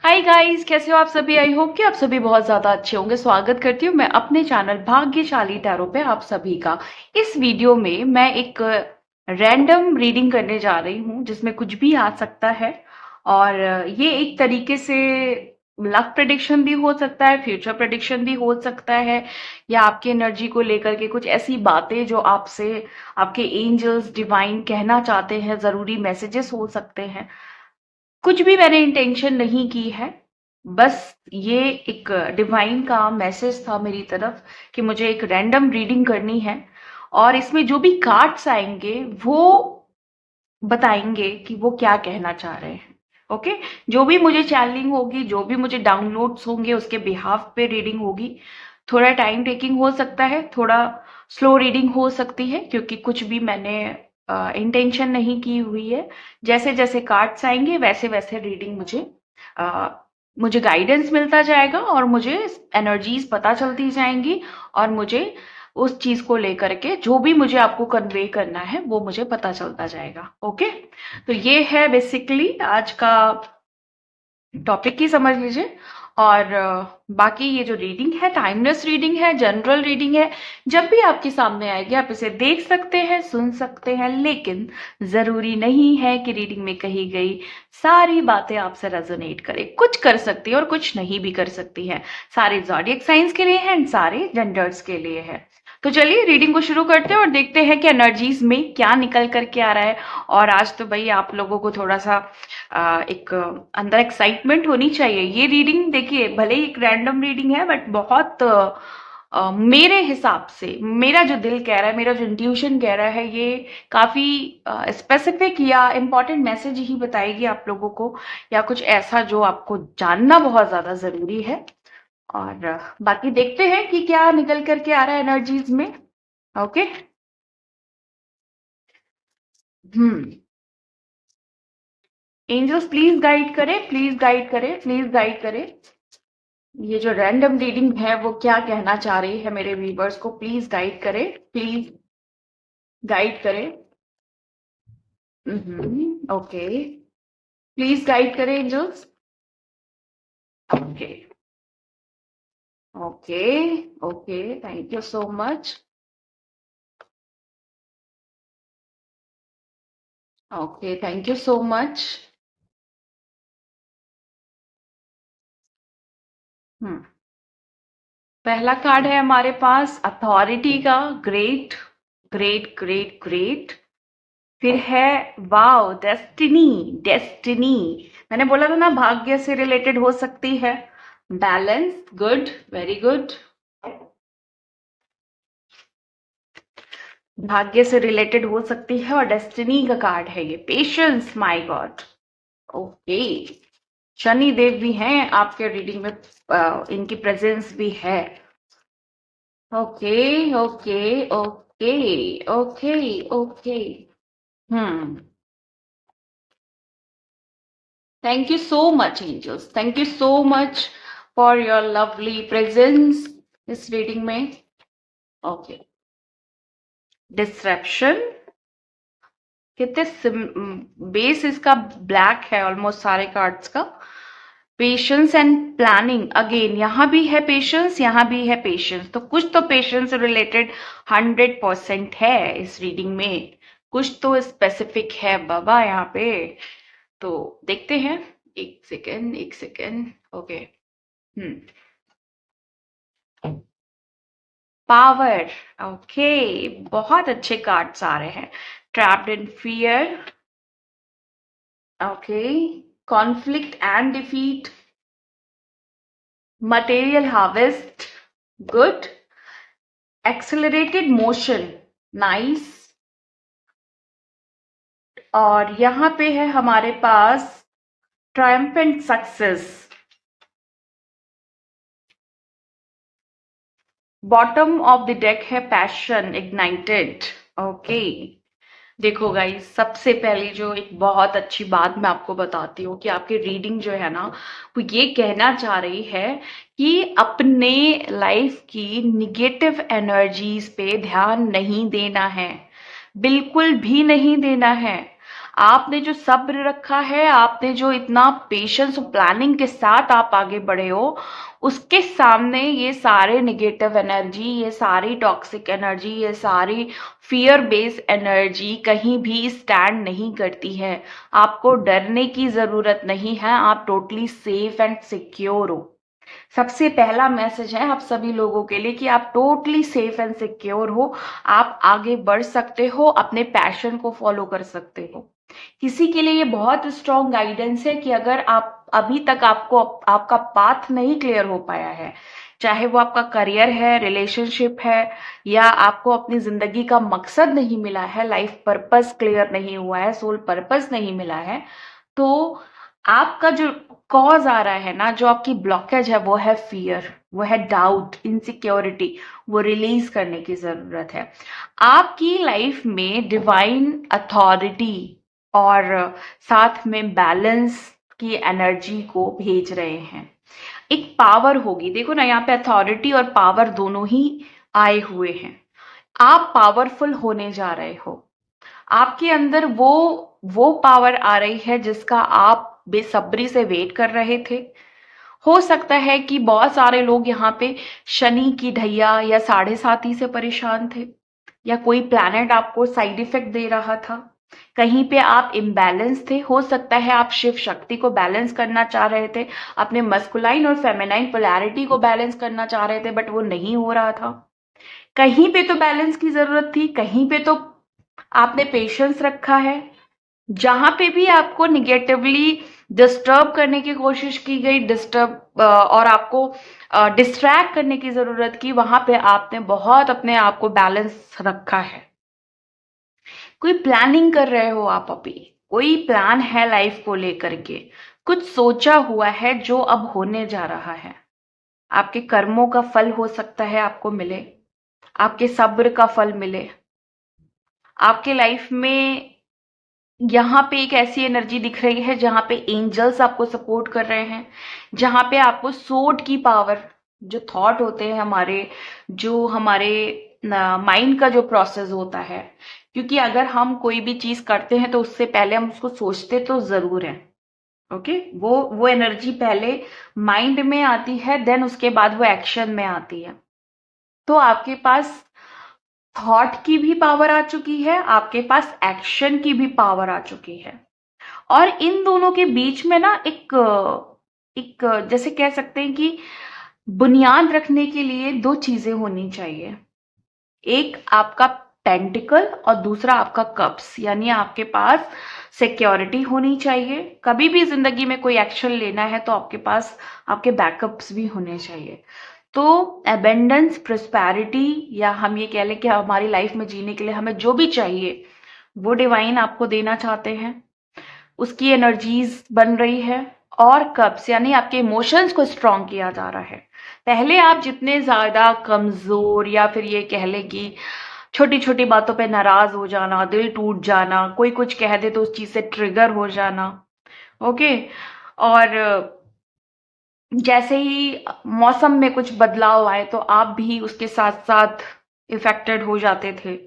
Hi guys, कैसे हो आप सभी। आई होप कि आप सभी बहुत ज्यादा अच्छे होंगे। स्वागत करती हूँ मैं अपने चैनल भाग्यशाली टैरो पे आप सभी का। इस वीडियो में मैं एक रैंडम रीडिंग करने जा रही हूँ जिसमें कुछ भी आ सकता है। और ये एक तरीके से लक प्रेडिक्शन भी हो सकता है, फ्यूचर प्रेडिक्शन भी हो सकता है, या आपकी एनर्जी को लेकर के कुछ ऐसी बातें जो आपसे आपके एंजल्स डिवाइन कहना चाहते हैं, जरूरी मैसेजेस हो सकते हैं। कुछ भी मैंने इंटेंशन नहीं की है, बस ये एक डिवाइन का मैसेज था मेरी तरफ कि मुझे एक रैंडम रीडिंग करनी है। और इसमें जो भी कार्ड्स आएंगे वो बताएंगे कि वो क्या कहना चाह रहे हैं। ओके। जो भी मुझे चैनलिंग होगी, जो भी मुझे डाउनलोड्स होंगे, उसके बिहाफ पे रीडिंग होगी। थोड़ा टाइम टेकिंग हो सकता है, थोड़ा स्लो रीडिंग हो सकती है, क्योंकि कुछ भी मैंने इंटेंशन नहीं की हुई है। जैसे जैसे कार्ड्स आएंगे वैसे वैसे रीडिंग अ, मुझे गाइडेंस मिलता जाएगा और मुझे एनर्जीज पता चलती जाएंगी। और मुझे उस चीज को लेकर के जो भी मुझे आपको कन्वे करना है वो मुझे पता चलता जाएगा। ओके। तो ये है बेसिकली आज का टॉपिक ही समझ लीजिए। और बाकी ये जो रीडिंग है टाइमलेस रीडिंग है, जनरल रीडिंग है। जब भी आपके सामने आएगी आप इसे देख सकते हैं, सुन सकते हैं, लेकिन जरूरी नहीं है कि रीडिंग में कही गई सारी बातें आपसे रेजोनेट करे। कुछ कर सकती है और कुछ नहीं भी कर सकती है। सारे जॉडियक साइंस के लिए है एंड सारे जेंडर्स के लिए है। तो चलिए रीडिंग को शुरू करते हैं और देखते हैं कि एनर्जीज में क्या निकल करके आ रहा है। और आज तो भाई आप लोगों को थोड़ा सा एक अंदर एक्साइटमेंट होनी चाहिए। ये रीडिंग देखिए, भले ही एक रैंडम रीडिंग है, बट बहुत मेरे हिसाब से मेरा जो दिल कह रहा है, मेरा जो इंट्यूशन कह रहा है, ये काफी स्पेसिफिक या इम्पोर्टेंट मैसेज ही बताएगी आप लोगों को, या कुछ ऐसा जो आपको जानना बहुत ज्यादा जरूरी है। और बाकी देखते हैं कि क्या निकल करके आ रहा है एनर्जीज में। Okay. Hmm. Angels please guide करें, प्लीज गाइड करें, प्लीज गाइड करें। ये जो रैंडम रीडिंग है वो क्या कहना चाह रही है मेरे व्यूवर्स को, प्लीज गाइड करें, प्लीज गाइड करें। ओके। प्लीज गाइड करें angels. Okay. Okay. Okay, thank you so much. Okay, thank you so much. Hmm. पहला कार्ड है हमारे पास अथॉरिटी का। Great, great, great, great. फिर है वाओ, डेस्टिनी। डेस्टिनी, मैंने बोला था ना भाग्य से रिलेटेड हो सकती है। Balance, good, very good. भाग्य से रिलेटेड हो सकती है और डेस्टिनी का कार्ड है ये। Patience, my god. Okay. Shani Dev भी हैं आपके रीडिंग में, इनकी प्रेजेंस भी है। Okay. Okay. Okay. Okay. Okay. Hmm. Thank you so much angels, thank you so much for your lovely presence इस रीडिंग में। ओके। डिस्ट्रैप्शन। कितने बेस इसका ब्लैक है ऑलमोस्ट सारे कार्ड्स का। पेशेंस एंड प्लानिंग, अगेन यहाँ भी है पेशेंस, यहाँ भी है पेशेंस। तो कुछ तो पेशेंस से रिलेटेड 100% है इस रीडिंग में। कुछ तो स्पेसिफिक है बाबा यहाँ पे। तो देखते हैं। एक सेकेंड, एक second. Okay. Hmm. Power. Okay. बहुत अच्छे कार्ड्स आ रहे हैं। Trapped in fear. Okay. Conflict and defeat. Material harvest, good. Accelerated motion, nice. और यहाँ पे है हमारे पास triumphant success. Bottom of the deck है पैशन इग्नाइटेड। ओके। देखो गाइस, सबसे पहले जो एक बहुत अच्छी बात मैं आपको बताती हूँ कि आपकी रीडिंग जो है ना, वो ये कहना चाह रही है कि अपने लाइफ की निगेटिव एनर्जीज पे ध्यान नहीं देना है। बिल्कुल भी नहीं देना है। आपने जो सब्र रखा है, आपने जो इतना पेशेंस और प्लानिंग के साथ आप आगे बढ़े हो, उसके सामने ये सारे नेगेटिव एनर्जी, ये सारी टॉक्सिक एनर्जी, ये सारी फियर बेस्ड एनर्जी कहीं भी स्टैंड नहीं करती है। आपको डरने की जरूरत नहीं है, आप टोटली सेफ एंड सिक्योर हो। सबसे पहला मैसेज है आप सभी लोगों के लिए कि आप टोटली सेफ एंड सिक्योर हो। आप आगे बढ़ सकते हो, अपने पैशन को फॉलो कर सकते हो। किसी के लिए ये बहुत स्ट्रॉन्ग गाइडेंस है कि अगर आप अभी तक आपको आपका पाथ नहीं क्लियर हो पाया है, चाहे वो आपका करियर है, रिलेशनशिप है, या आपको अपनी जिंदगी का मकसद नहीं मिला है, लाइफ पर्पस क्लियर नहीं हुआ है, सोल पर्पस नहीं मिला है, तो आपका जो कॉज आ रहा है ना, जो आपकी ब्लॉकेज है, वो है फियर, वो है डाउट, इनसिक्योरिटी। वो रिलीज करने की जरूरत है। आपकी लाइफ में डिवाइन अथॉरिटी और साथ में बैलेंस की एनर्जी को भेज रहे हैं। एक पावर होगी, देखो ना यहाँ पे अथॉरिटी और पावर दोनों ही आए हुए हैं। आप पावरफुल होने जा रहे हो। आपके अंदर वो पावर आ रही है जिसका आप बेसब्री से वेट कर रहे थे। हो सकता है कि बहुत सारे लोग यहाँ पे शनि की ढैया या साढ़े साती से परेशान थे, या कोई प्लैनेट आपको साइड इफेक्ट दे रहा था। कहीं पे आप इम्बैलेंस थे। हो सकता है आप शिव शक्ति को बैलेंस करना चाह रहे थे, अपने मस्कुलाइन और फेमिनाइन पोलैरिटी को बैलेंस करना चाह रहे थे, बट वो नहीं हो रहा था। कहीं पे तो बैलेंस की जरूरत थी, कहीं पे तो आपने पेशेंस रखा है। जहां पे भी आपको निगेटिवली डिस्टर्ब करने की कोशिश की गई, डिस्टर्ब और आपको डिस्ट्रैक्ट करने की जरूरत की, वहां पे आपने बहुत अपने आप को बैलेंस रखा है। कोई प्लानिंग कर रहे हो आप अभी, कोई प्लान है लाइफ को लेकर के, कुछ सोचा हुआ है जो अब होने जा रहा है। आपके कर्मों का फल हो सकता है आपको मिले, आपके सब्र का फल मिले। आपके लाइफ में यहाँ पे एक ऐसी एनर्जी दिख रही है जहां पे एंजल्स आपको सपोर्ट कर रहे हैं, जहां पे आपको सोड की पावर, जो थॉट होते हैं हमारे, जो हमारे माइंड का जो प्रोसेस होता है, क्योंकि अगर हम कोई भी चीज करते हैं तो उससे पहले हम उसको सोचते तो जरूर है। ओके, वो एनर्जी पहले माइंड में आती है, देन उसके बाद वो एक्शन में आती है। तो आपके पास थॉट की भी पावर आ चुकी है, आपके पास एक्शन की भी पावर आ चुकी है। और इन दोनों के बीच में ना एक एक जैसे कह सकते हैं कि बुनियाद रखने के लिए दो चीजें होनी चाहिए। एक आपका पेंटिकल और दूसरा आपका कप्स, यानी आपके पास सिक्योरिटी होनी चाहिए। कभी भी जिंदगी में कोई एक्शन लेना है तो आपके पास आपके बैकअप्स भी होने चाहिए। तो एबेंडेंस, प्रोस्पैरिटी, या हम ये कह लें कि हमारी लाइफ में जीने के लिए हमें जो भी चाहिए वो डिवाइन आपको देना चाहते हैं, उसकी एनर्जीज बन रही है। और कब्स यानी आपके इमोशंस को स्ट्रॉन्ग किया जा रहा है। पहले आप जितने ज्यादा कमजोर, या फिर ये कह ले कि छोटी छोटी बातों पे नाराज हो जाना, दिल टूट जाना, कोई कुछ कह दे तो उस चीज से ट्रिगर हो जाना, ओके, और जैसे ही मौसम में कुछ बदलाव आए तो आप भी उसके साथ साथ इफेक्टेड हो जाते थे,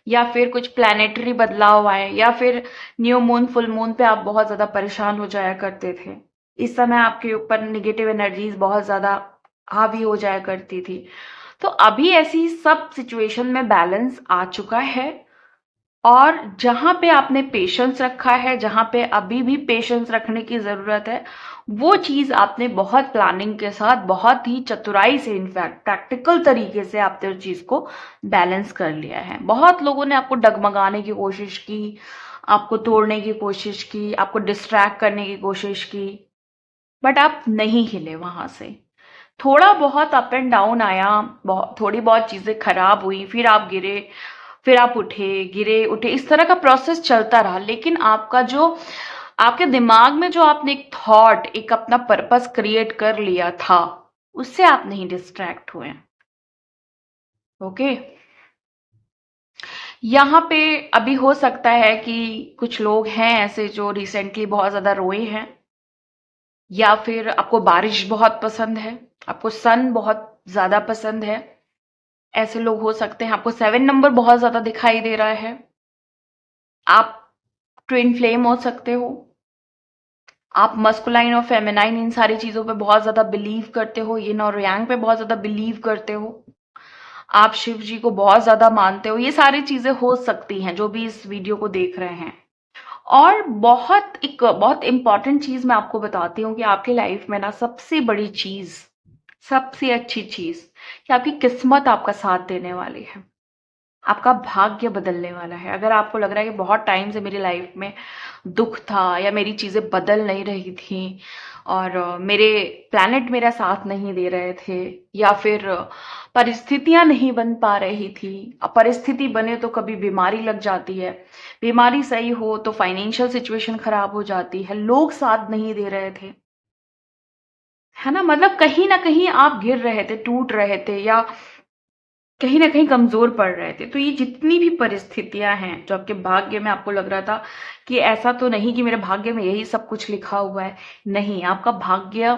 या फिर कुछ प्लानिटरी बदलाव आए, या फिर न्यू मून, फुल मून पे आप बहुत ज्यादा परेशान हो जाया करते थे। इस समय आपके ऊपर निगेटिव एनर्जीज बहुत ज्यादा हावी हो जाया करती थी। तो अभी ऐसी सब सिचुएशन में बैलेंस आ चुका है। और जहां पे आपने पेशेंस रखा है, जहां पे अभी भी पेशेंस रखने की जरूरत है, वो चीज आपने बहुत प्लानिंग के साथ, बहुत ही चतुराई से, इनफैक्ट प्रैक्टिकल तरीके से आपने उस चीज को बैलेंस कर लिया है। बहुत लोगों ने आपको डगमगाने की कोशिश की, आपको तोड़ने की कोशिश की, आपको डिस्ट्रैक्ट करने की कोशिश की, बट आप नहीं हिले वहां से। थोड़ा बहुत अप एंड डाउन आया, थोड़ी बहुत चीजें खराब हुई, फिर आप गिरे, फिर आप उठे, गिरे, उठे, इस तरह का प्रोसेस चलता रहा। लेकिन आपका जो, आपके दिमाग में जो आपने एक थॉट, एक अपना पर्पस क्रिएट कर लिया था, उससे आप नहीं डिस्ट्रैक्ट हुए। ओके, यहाँ पे अभी हो सकता है कि कुछ लोग हैं ऐसे जो रिसेंटली बहुत ज्यादा रोए हैं, या फिर आपको बारिश बहुत पसंद है, आपको सन बहुत ज्यादा पसंद है। ऐसे लोग हो सकते हैं। आपको 7 नंबर बहुत ज्यादा दिखाई दे रहा है। आप ट्विन फ्लेम हो सकते हो, आप मस्कुलाइन और फेमिनाइन इन सारी चीजों पे बहुत ज्यादा बिलीव करते हो, यिन और यांग पे बहुत ज्यादा बिलीव करते हो, आप शिव जी को बहुत ज्यादा मानते हो। ये सारी चीजें हो सकती हैं जो भी इस वीडियो को देख रहे हैं। और बहुत इंपॉर्टेंट चीज मैं आपको बताती हूँ कि आपकी लाइफ में ना सबसे बड़ी चीज, सबसे अच्छी चीज कि आपकी किस्मत आपका साथ देने वाली है, आपका भाग्य बदलने वाला है। अगर आपको लग रहा है कि बहुत टाइम से मेरी लाइफ में दुख था या मेरी चीजें बदल नहीं रही थी और मेरे प्लैनेट मेरा साथ नहीं दे रहे थे, या फिर परिस्थितियां नहीं बन पा रही थी। अब परिस्थिति बने तो कभी बीमारी लग जाती है, बीमारी सही हो तो फाइनेंशियल सिचुएशन खराब हो जाती है, लोग साथ नहीं दे रहे थे, है ना। मतलब कहीं ना कहीं आप गिर रहे थे, टूट रहे थे, या कहीं ना कहीं कमजोर पड़ रहे थे। तो ये जितनी भी परिस्थितियां हैं जो आपके भाग्य में आपको लग रहा था कि ऐसा तो नहीं कि मेरे भाग्य में यही सब कुछ लिखा हुआ है, नहीं, आपका भाग्य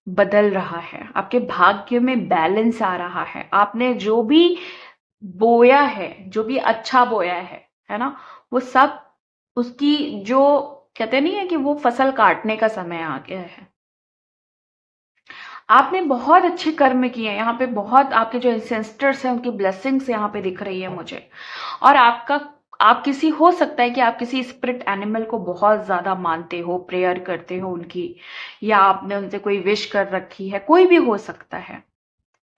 बदल रहा है, आपके भाग्य में बैलेंस आ रहा है। आपने जो भी बोया है, जो भी अच्छा बोया है ना, वो सब उसकी जो कहते नहीं है कि वो फसल काटने का समय आ गया है। आपने बहुत अच्छे कर्म किए हैं, यहाँ पे बहुत आपके जो एंसेस्टर्स हैं उनकी ब्लेसिंग्स यहाँ पे दिख रही है मुझे। और आप किसी हो सकता है कि आप किसी स्पिरिट एनिमल को बहुत ज्यादा मानते हो, प्रेयर करते हो उनकी, या आपने उनसे कोई विश कर रखी है, कोई भी हो सकता है।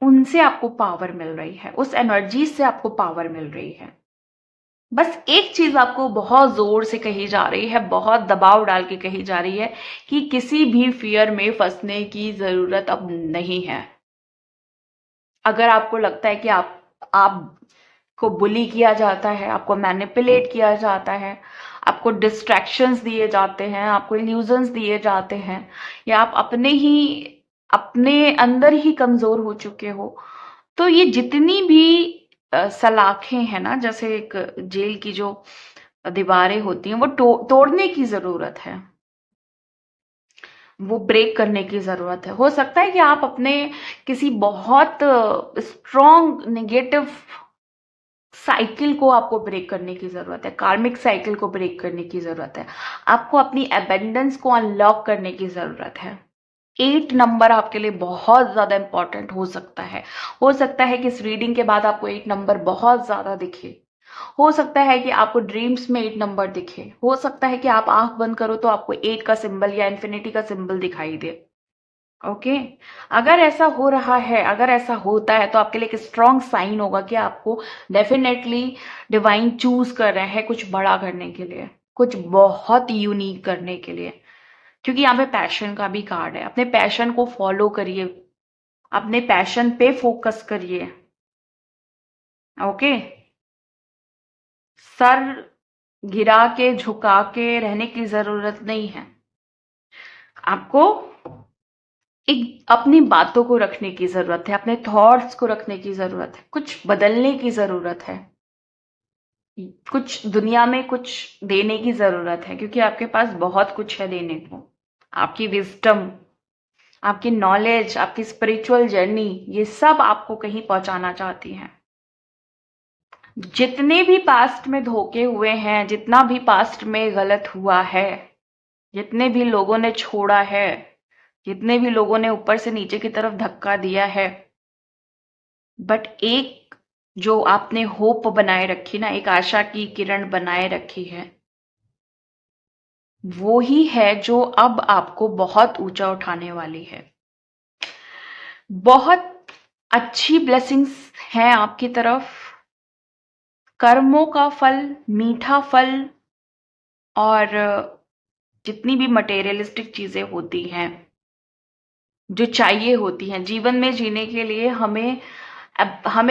उनसे आपको पावर मिल रही है, उस एनर्जी से आपको पावर मिल रही है। बस एक चीज आपको बहुत जोर से कही जा रही है, बहुत दबाव डाल के कही जा रही है कि किसी भी फियर में फंसने की जरूरत अब नहीं है। अगर आपको लगता है कि आपको बुली किया जाता है, आपको मैनिपुलेट किया जाता है, आपको डिस्ट्रैक्शंस दिए जाते हैं, आपको इल्यूजन्स दिए जाते हैं, या आप अपने अंदर ही कमजोर हो चुके हो, तो ये जितनी भी सलाखें हैं ना, जैसे एक जेल की जो दीवारें होती हैं, वो तोड़ने की जरूरत है, वो ब्रेक करने की जरूरत है। हो सकता है कि आप अपने किसी बहुत स्ट्रॉन्ग नेगेटिव साइकिल को आपको ब्रेक करने की जरूरत है, कार्मिक साइकिल को ब्रेक करने की जरूरत है, आपको अपनी एबेंडेंस को अनलॉक करने की जरूरत है। 8 नंबर आपके लिए बहुत ज्यादा इंपॉर्टेंट हो सकता है। हो सकता है कि इस रीडिंग के बाद आपको 8 नंबर बहुत ज्यादा दिखे, हो सकता है कि आपको ड्रीम्स में 8 नंबर दिखे, हो सकता है कि आप आंख बंद करो तो आपको 8 का सिंबल या इन्फिनिटी का सिंबल दिखाई दे। ओके, अगर ऐसा हो रहा है, अगर ऐसा होता है तो आपके लिए एक स्ट्रॉन्ग साइन होगा कि आपको डेफिनेटली डिवाइन चूज कर रहे हैं कुछ बड़ा करने के लिए, कुछ बहुत यूनिक करने के लिए। क्योंकि यहाँ पे पैशन का भी कार्ड है। अपने पैशन को फॉलो करिए, अपने पैशन पे फोकस करिए। ओके, सर गिरा के झुका के रहने की जरूरत नहीं है। आपको एक अपनी बातों को रखने की जरूरत है, अपने थॉट्स को रखने की जरूरत है, कुछ बदलने की जरूरत है, कुछ दुनिया में कुछ देने की जरूरत है, क्योंकि आपके पास बहुत कुछ है देने को। आपकी विजडम, आपकी नॉलेज, आपकी स्पिरिचुअल जर्नी, ये सब आपको कहीं पहुंचाना चाहती है। जितने भी पास्ट में धोखे हुए हैं, जितना भी पास्ट में गलत हुआ है, जितने भी लोगों ने छोड़ा है, जितने भी लोगों ने ऊपर से नीचे की तरफ धक्का दिया है, बट एक जो आपने होप बनाए रखी ना, एक आशा की किरण बनाए रखी है, वो ही है जो अब आपको बहुत ऊंचा उठाने वाली है। बहुत अच्छी ब्लेसिंग्स हैं आपकी तरफ, कर्मों का फल, मीठा फल, और जितनी भी मटेरियलिस्टिक चीजें होती हैं जो चाहिए होती हैं जीवन में जीने के लिए, हमें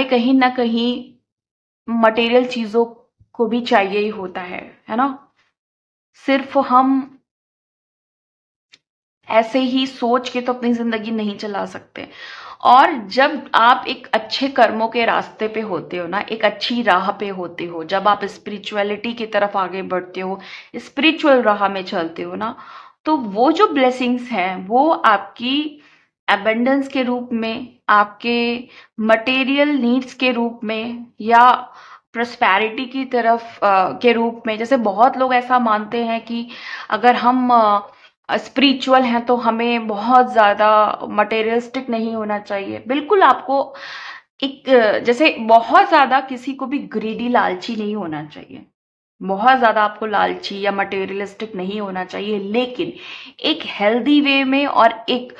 कहीं ना कहीं मटेरियल चीजों को भी चाहिए ही होता है ना। सिर्फ हम ऐसे ही सोच के तो अपनी जिंदगी नहीं चला सकते। और जब आप एक अच्छे कर्मों के रास्ते पे होते हो ना, एक अच्छी राह पे होते हो, जब आप स्पिरिचुअलिटी की तरफ आगे बढ़ते हो, स्पिरिचुअल राह में चलते हो ना, तो वो जो ब्लेसिंग्स हैं वो आपकी एबंडेंस के रूप में, आपके मटेरियल नीड्स के रूप में, या प्रॉस्पेरिटी की तरफ के रूप में, जैसे बहुत लोग ऐसा मानते हैं कि अगर हम स्पिरिचुअल हैं तो हमें बहुत ज़्यादा मटेरियलिस्टिक नहीं होना चाहिए। बिल्कुल आपको एक जैसे बहुत ज़्यादा किसी को भी ग्रीडी, लालची नहीं होना चाहिए। बहुत ज़्यादा आपको लालची या मटेरियलिस्टिक नहीं होना चाहिए, लेकिन एक हेल्दी वे में और एक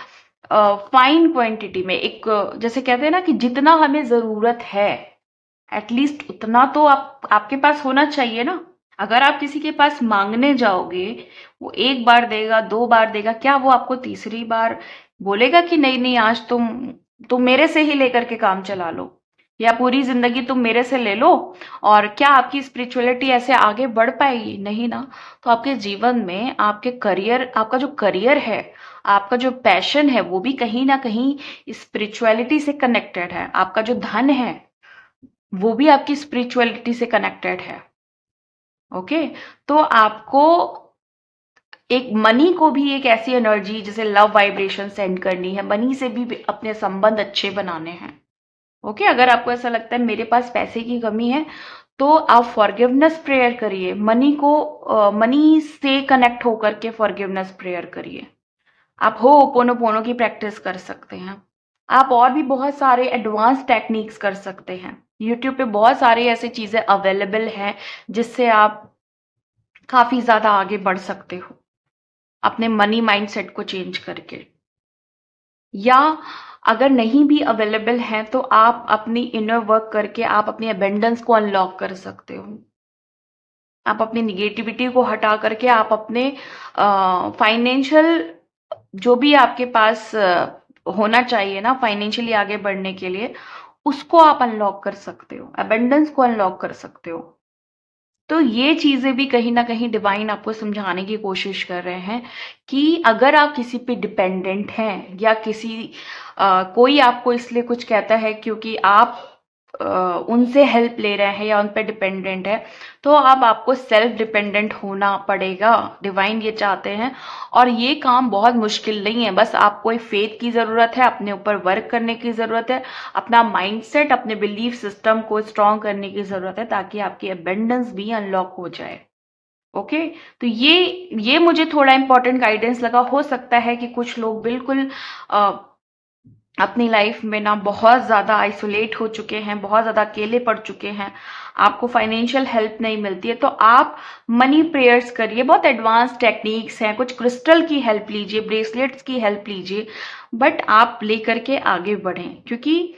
फाइन क्वांटिटी में, एक जैसे कहते हैं ना कि जितना हमें ज़रूरत है एटलीस्ट उतना तो आपके पास होना चाहिए ना। अगर आप किसी के पास मांगने जाओगे, वो एक बार देगा, दो बार देगा, क्या वो आपको तीसरी बार बोलेगा कि नहीं नहीं आज तुम मेरे से ही लेकर के काम चला लो, या पूरी जिंदगी तुम मेरे से ले लो? और क्या आपकी स्पिरिचुअलिटी ऐसे आगे बढ़ पाएगी? नहीं ना। तो आपके जीवन में आपके करियर, आपका जो करियर है, आपका जो पैशन है, वो भी कहीं ना कहीं स्पिरिचुअलिटी से कनेक्टेड है। आपका जो धन है वो भी आपकी स्पिरिचुअलिटी से कनेक्टेड है। ओके, तो आपको एक मनी को भी एक ऐसी एनर्जी जैसे लव वाइब्रेशन सेंड करनी है, मनी से भी अपने संबंध अच्छे बनाने हैं। ओके, अगर आपको ऐसा लगता है मेरे पास पैसे की कमी है, तो आप फॉरगिवनेस प्रेयर करिए, मनी से कनेक्ट होकर के फॉरगिवनेस प्रेयर करिए। आप हो पोनो की प्रैक्टिस कर सकते हैं। आप और भी बहुत सारे एडवांस टेक्निक्स कर सकते हैं। यूट्यूब पे बहुत सारी ऐसी चीजें अवेलेबल हैं जिससे आप काफी ज्यादा आगे बढ़ सकते हो अपने मनी माइंडसेट को चेंज करके। या अगर नहीं भी अवेलेबल हैं तो आप अपनी इनर वर्क करके आप अपनी अबेंडेंस को अनलॉक कर सकते हो। आप अपनी निगेटिविटी को हटा करके आप अपने फाइनेंशियल जो भी आपके पास होना चाहिए ना फाइनेंशियली आगे बढ़ने के लिए, उसको आप अनलॉक कर सकते हो, अबेंडेंस को अनलॉक कर सकते हो। तो ये चीजें भी कहीं ना कहीं डिवाइन आपको समझाने की कोशिश कर रहे हैं कि अगर आप किसी पे डिपेंडेंट हैं या कोई आपको इसलिए कुछ कहता है क्योंकि आप उनसे हेल्प ले रहे हैं या उन पे डिपेंडेंट है, तो अब आपको सेल्फ डिपेंडेंट होना पड़ेगा। डिवाइन ये चाहते हैं, और ये काम बहुत मुश्किल नहीं है। बस आपको एक फेथ की जरूरत है, अपने ऊपर वर्क करने की जरूरत है, अपना माइंडसेट, अपने बिलीफ सिस्टम को स्ट्रॉन्ग करने की जरूरत है, ताकि आपकी अबेंडेंस भी अनलॉक हो जाए। ओके, तो ये मुझे थोड़ा इंपॉर्टेंट गाइडेंस लगा। हो सकता है कि कुछ लोग बिल्कुल अपनी लाइफ में ना बहुत ज्यादा आइसोलेट हो चुके हैं, बहुत ज्यादा अकेले पड़ चुके हैं, आपको फाइनेंशियल हेल्प नहीं मिलती है, तो आप मनी प्रेयर्स करिए। बहुत एडवांस टेक्निक्स हैं, कुछ क्रिस्टल की हेल्प लीजिए, ब्रेसलेट्स की हेल्प लीजिए, बट आप लेकर के आगे बढ़ें। क्योंकि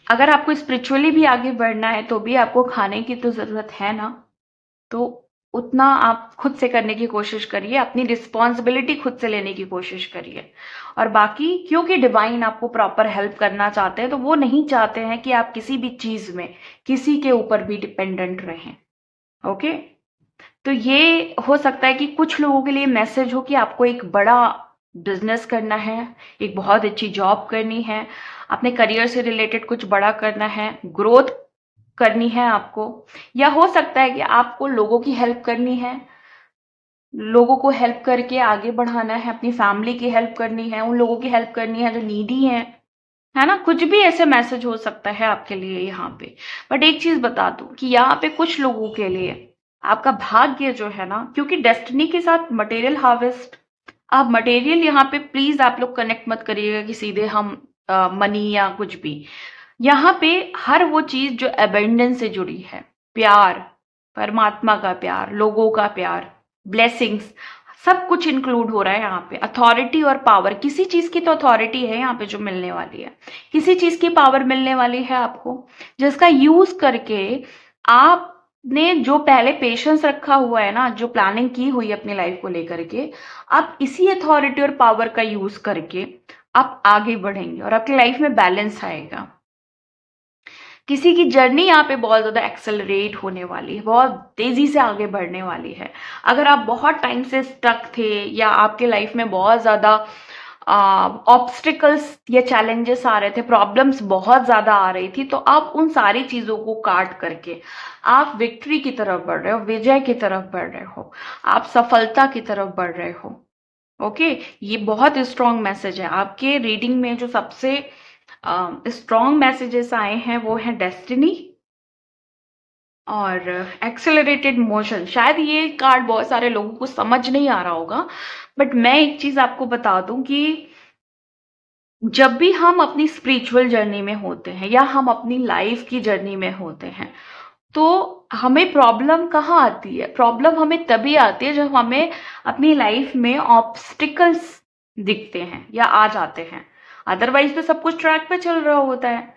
अगर आपको स्पिरिचुअली भी आगे बढ़ना है तो भी आपको खाने की तो जरूरत है ना। तो उतना आप खुद से करने की कोशिश करिए, अपनी रिस्पॉन्सिबिलिटी खुद से लेने की कोशिश करिए। और बाकी क्योंकि डिवाइन आपको प्रॉपर हेल्प करना चाहते हैं, तो वो नहीं चाहते हैं कि आप किसी भी चीज में किसी के ऊपर भी डिपेंडेंट रहें। ओके, तो ये हो सकता है कि कुछ लोगों के लिए मैसेज हो कि आपको एक बड़ा बिजनेस करना है, एक बहुत अच्छी जॉब करनी है, अपने करियर से रिलेटेड कुछ बड़ा करना है, ग्रोथ करनी है आपको। या हो सकता है कि आपको लोगों की हेल्प करनी है, लोगों को हेल्प करके आगे बढ़ाना है, अपनी फैमिली की हेल्प करनी है, उन लोगों की हेल्प करनी है जो नीडी है ना। कुछ भी ऐसे मैसेज हो सकता है आपके लिए यहाँ पे। बट एक चीज बता दूं कि यहाँ पे कुछ लोगों के लिए आपका भाग्य जो है ना, क्योंकि डेस्टिनी के साथ मटेरियल हार्वेस्ट, आप मटेरियल यहाँ पे प्लीज आप लोग कनेक्ट मत करिएगा कि सीधे हम मनी या कुछ भी। यहाँ पे हर वो चीज जो अबेंडेंस से जुड़ी है, प्यार, परमात्मा का प्यार, लोगों का प्यार, ब्लेसिंग्स, सब कुछ इंक्लूड हो रहा है यहाँ पे। अथॉरिटी और पावर, किसी चीज की तो अथॉरिटी है यहाँ पे जो मिलने वाली है, किसी चीज की पावर मिलने वाली है आपको, जिसका यूज करके आपने जो पहले पेशेंस रखा हुआ है ना, जो प्लानिंग की हुई है अपनी लाइफ को लेकर के, आप इसी अथॉरिटी और पावर का यूज करके आप आगे बढ़ेंगे और आपकी लाइफ में बैलेंस आएगा। किसी की जर्नी यहाँ पे बहुत ज्यादा एक्सेलरेट होने वाली है, बहुत तेजी से आगे बढ़ने वाली है। अगर आप बहुत टाइम से स्टक थे या आपके लाइफ में बहुत ज्यादा ऑब्स्टिकल्स या चैलेंजेस आ रहे थे, प्रॉब्लम्स बहुत ज्यादा आ रही थी, तो आप उन सारी चीजों को काट करके आप विक्ट्री की तरफ बढ़ रहे हो, विजय की तरफ बढ़ रहे हो, आप सफलता की तरफ बढ़ रहे हो। ओके, ये बहुत स्ट्रॉन्ग मैसेज है। आपके रीडिंग में जो सबसे स्ट्रॉन्ग मैसेजेस आए हैं वो है डेस्टिनी, और एक्सेलरेटेड मोशन, शायद ये कार्ड बहुत सारे लोगों को समझ नहीं आ रहा होगा, बट मैं एक चीज आपको बता दूं कि जब भी हम अपनी स्पिरिचुअल जर्नी में होते हैं या हम अपनी लाइफ की जर्नी में होते हैं, तो हमें प्रॉब्लम कहाँ आती है? प्रॉब्लम हमें तभी आती है जब हमें अपनी लाइफ में ऑब्स्टिकल्स दिखते हैं या आ जाते हैं। अदरवाइज तो सब कुछ ट्रैक पे चल रहा होता है।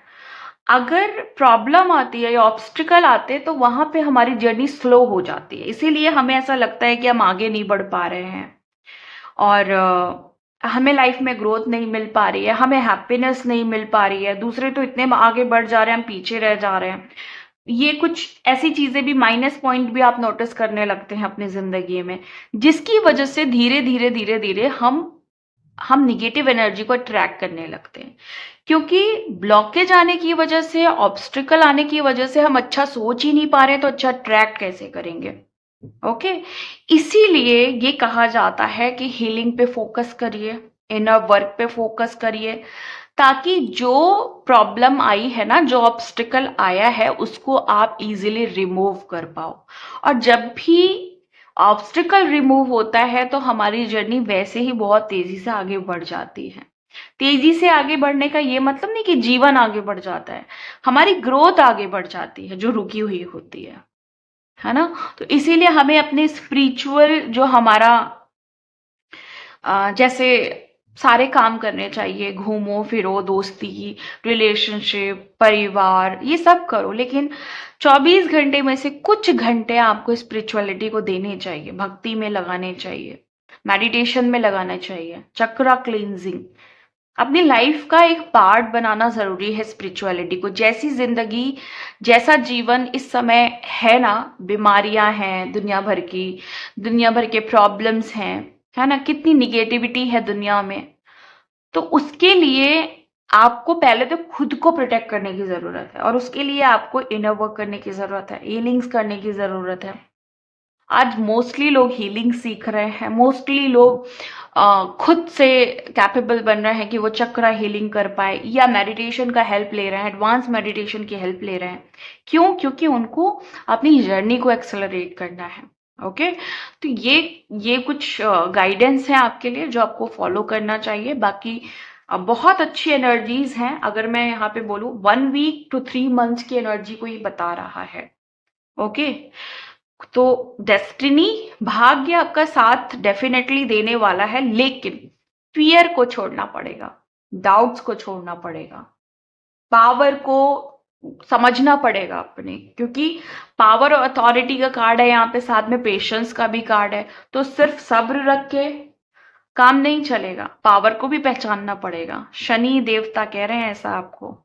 अगर प्रॉब्लम आती है या ऑब्स्टिकल आते हैं तो वहां पे हमारी जर्नी स्लो हो जाती है, इसीलिए हमें ऐसा लगता है कि हम आगे नहीं बढ़ पा रहे हैं और हमें लाइफ में ग्रोथ नहीं मिल पा रही है, हमें हैप्पीनेस नहीं मिल पा रही है। दूसरे तो इतने आगे बढ़ जा रहे हैं, हम पीछे रह जा रहे हैं। ये कुछ ऐसी चीजें भी, माइनस पॉइंट भी आप नोटिस करने लगते हैं अपनी जिंदगी में, जिसकी वजह से धीरे धीरे धीरे धीरे हम निगेटिव एनर्जी को अट्रैक्ट करने लगते हैं। क्योंकि ब्लॉकेज आने की वजह से, ऑब्स्टिकल आने की वजह से हम अच्छा सोच ही नहीं पा रहे हैं, तो अच्छा अट्रैक्ट कैसे करेंगे? ओके, इसीलिए ये कहा जाता है कि हीलिंग पे फोकस करिए, इनर वर्क पे फोकस करिए, ताकि जो प्रॉब्लम आई है ना, जो ऑब्स्टिकल आया है, उसको आप इजीली रिमूव कर पाओ। और जब भी ऑब्स्टिकल रिमूव होता है तो हमारी जर्नी वैसे ही बहुत तेजी से आगे बढ़ जाती है। तेजी से आगे बढ़ने का ये मतलब नहीं कि जीवन आगे बढ़ जाता है, हमारी ग्रोथ आगे बढ़ जाती है जो रुकी हुई होती है ना। तो इसीलिए हमें अपने स्पिरिचुअल जो हमारा जैसे सारे काम करने चाहिए, घूमो फिरो, दोस्ती, रिलेशनशिप, परिवार, ये सब करो, लेकिन 24 घंटे में से कुछ घंटे आपको स्पिरिचुअलिटी को देने चाहिए, भक्ति में लगाने चाहिए, मेडिटेशन में लगाना चाहिए, चक्रा क्लींजिंग। अपनी लाइफ का एक पार्ट बनाना जरूरी है स्पिरिचुअलिटी को। जैसी जिंदगी, जैसा जीवन इस समय है ना, बीमारियां हैं दुनिया भर की, दुनिया भर के प्रॉब्लम्स हैं, है ना, कितनी निगेटिविटी है दुनिया में। तो उसके लिए आपको पहले तो खुद को प्रोटेक्ट करने की जरूरत है, और उसके लिए आपको इनर वर्क करने की जरूरत है, हीलिंग्स करने की जरूरत है। आज मोस्टली लोग हीलिंग सीख रहे हैं, मोस्टली लोग खुद से कैपेबल बन रहे हैं कि वो चक्रा हीलिंग कर पाए, या मेडिटेशन का हेल्प ले रहे हैं, एडवांस मेडिटेशन की हेल्प ले रहे हैं। क्यों? क्योंकि उनको अपनी जर्नी को एक्सेलरेट करना है। ओके, तो ये कुछ गाइडेंस है आपके लिए जो आपको फॉलो करना चाहिए। बाकी बहुत अच्छी एनर्जीज हैं। अगर मैं यहाँ पे बोलूँ 1 वीक to 3 मंथ्स की एनर्जी को ही बता रहा है। ओके, तो डेस्टिनी, भाग्य आपका साथ डेफिनेटली देने वाला है, लेकिन फियर को छोड़ना पड़ेगा, डाउट्स को छोड़ना पड़ेगा, पावर को समझना पड़ेगा अपने, क्योंकि पावर और अथॉरिटी का कार्ड है यहाँ पे, साथ में पेशेंस का भी कार्ड है। तो सिर्फ सब्र रख के काम नहीं चलेगा, पावर को भी पहचानना पड़ेगा। शनि देवता कह रहे हैं ऐसा आपको,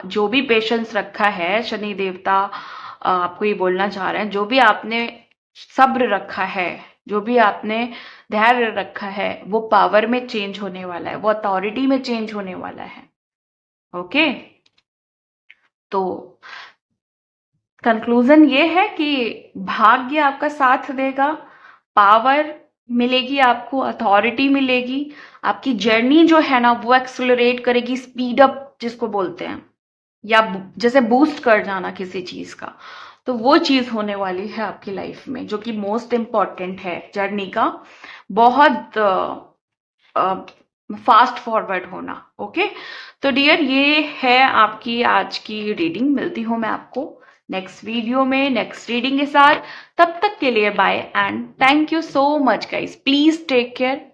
जो भी पेशेंस रखा है, शनि देवता आपको ये बोलना चाह रहे हैं, जो भी आपने सब्र रखा है, जो भी आपने धैर्य रखा है, वो पावर में चेंज होने वाला है, वो अथॉरिटी में चेंज होने वाला है। ओके, तो कंक्लूजन ये है कि भाग्य आपका साथ देगा, पावर मिलेगी आपको, अथॉरिटी मिलेगी, आपकी जर्नी जो है ना वो एक्सेलरेट करेगी, स्पीड अप जिसको बोलते हैं, या जैसे बूस्ट कर जाना किसी चीज का, तो वो चीज होने वाली है आपकी लाइफ में, जो कि मोस्ट इम्पॉर्टेंट है जर्नी का, बहुत फास्ट फॉरवर्ड होना। ओके, तो डियर, ये है आपकी आज की रीडिंग। मिलती हूँ मैं आपको नेक्स्ट वीडियो में नेक्स्ट रीडिंग के साथ। तब तक के लिए bye and thank you so much guys. Please take care.